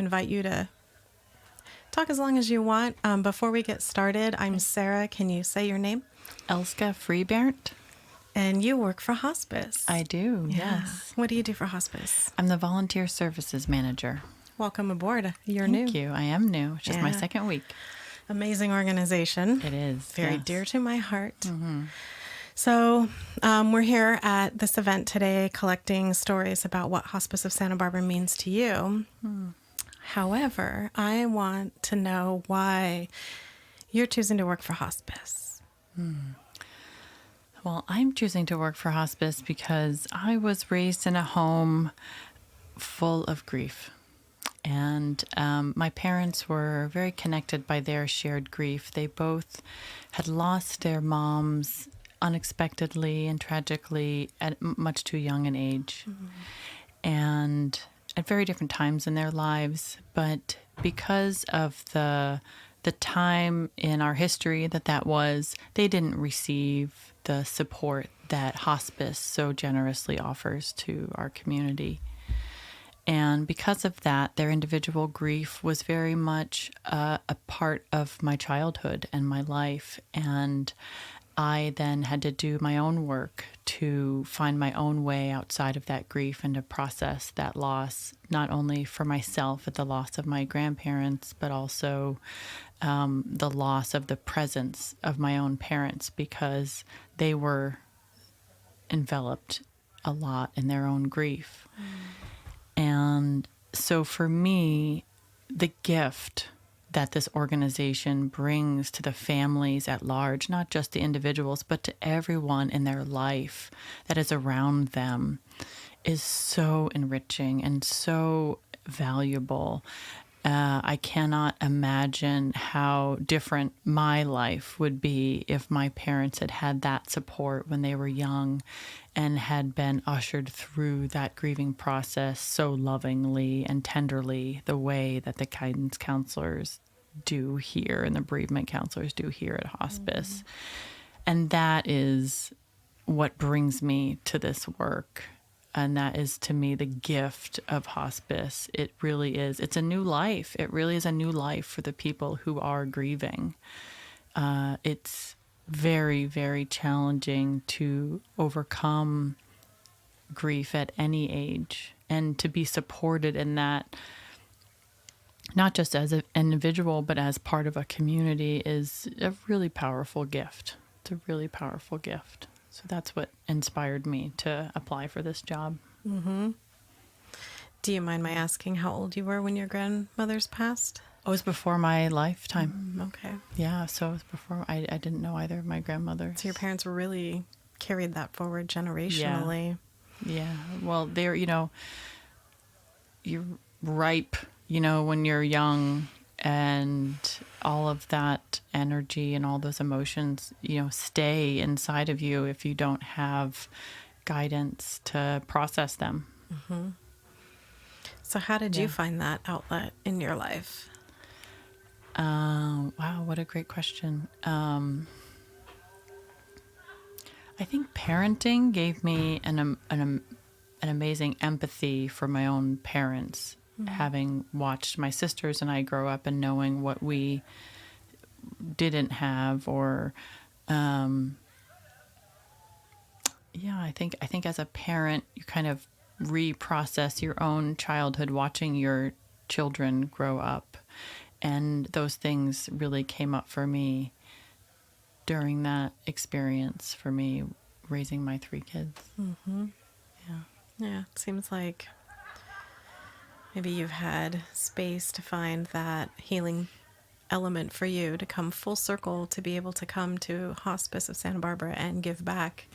invite you to talk as long as you want. Before we get started, I'm Sarah. Can you say your name? Elske Freebernt. And you work for hospice. I do, Yeah. yes. What do you do for hospice? I'm the volunteer services manager. Welcome aboard. You're new. Thank you. I am new. It's just my Yeah. second week. Amazing organization. It is. Very yes. dear to my heart. Mm-hmm. So we're here at this event today collecting stories about what Hospice of Santa Barbara means to you. However, I want to know why you're choosing to work for hospice. Well, I'm choosing to work for hospice because I was raised in a home full of grief. And my parents were very connected by their shared grief. They both had lost their moms unexpectedly and tragically at much too young an age. And at very different times in their lives. But because of the time in our history that was, they didn't receive the support that hospice so generously offers to our community. And because of that, their individual grief was very much a part of my childhood and my life. And I then had to do my own work to find my own way outside of that grief and to process that loss, not only for myself at the loss of my grandparents, but also the loss of the presence of my own parents, because they were enveloped a lot in their own grief. And so for me, the gift that this organization brings to the families at large, not just the individuals, but to everyone in their life that is around them, is so enriching and so valuable. I cannot imagine how different my life would be if my parents had had that support when they were young and had been ushered through that grieving process so lovingly and tenderly, the way that the guidance counselors do here and the bereavement counselors do here at hospice. And that is what brings me to this work. And that is, to me, the gift of hospice. It really is. It's a new life. It really is a new life for the people who are grieving. It's very, very challenging to overcome grief at any age, and to be supported in that, not just as an individual, but as part of a community, is a really powerful gift. It's a really powerful gift. So that's what inspired me to apply for this job. Mm-hmm. Do you mind my asking how old you were when your grandmother's passed? It was before my lifetime. Okay. Yeah, so it was before. I didn't know either of my grandmothers. So your parents really carried that forward generationally. Yeah. Well, they're, you're ripe, when you're young, and all of that energy and all those emotions, stay inside of you if you don't have guidance to process them. Mm-hmm. So how did you find that outlet in your life? Wow, what a great question. I think parenting gave me an amazing empathy for my own parents. Having watched my sisters and I grow up and knowing what we didn't have, or I think as a parent you kind of reprocess your own childhood watching your children grow up, and those things really came up for me during that experience, for me raising my 3 kids. Mm-hmm. Yeah, it seems like maybe you've had space to find that healing element for you to come full circle, to be able to come to Hospice of Santa Barbara and give back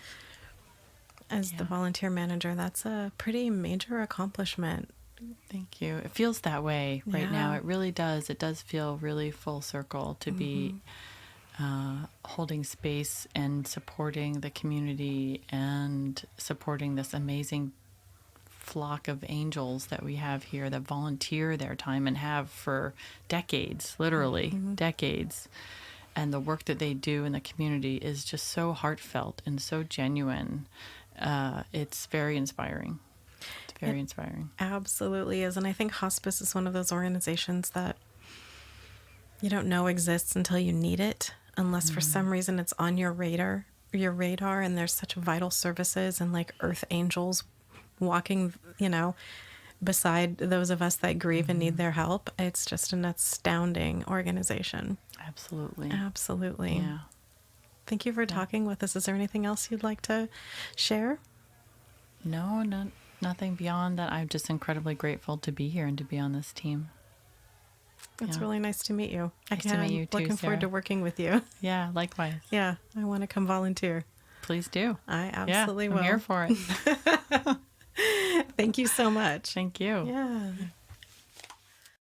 as the volunteer manager. That's a pretty major accomplishment. Thank you. It feels that way right now. It really does. It does feel really full circle to be holding space and supporting the community and supporting this amazing flock of angels that we have here that volunteer their time and have for decades, literally decades. And the work that they do in the community is just so heartfelt and so genuine. It's very inspiring. It's very inspiring. Absolutely is. And I think hospice is one of those organizations that you don't know exists until you need it, unless for some reason it's on your radar, and there's such vital services and like earth angels walking, beside those of us that grieve and need their help. It's just an astounding organization. Absolutely. Absolutely. Yeah. Thank you for talking with us. Is there anything else you'd like to share? No, nothing beyond that. I'm just incredibly grateful to be here and to be on this team. It's Yeah. really nice to meet you. Nice to meet you too, Looking forward to Sarah. working with you. Yeah, likewise. Yeah, I want to come volunteer. Please do. I absolutely will. I'm here for it. Thank you so much. Thank you. Yeah.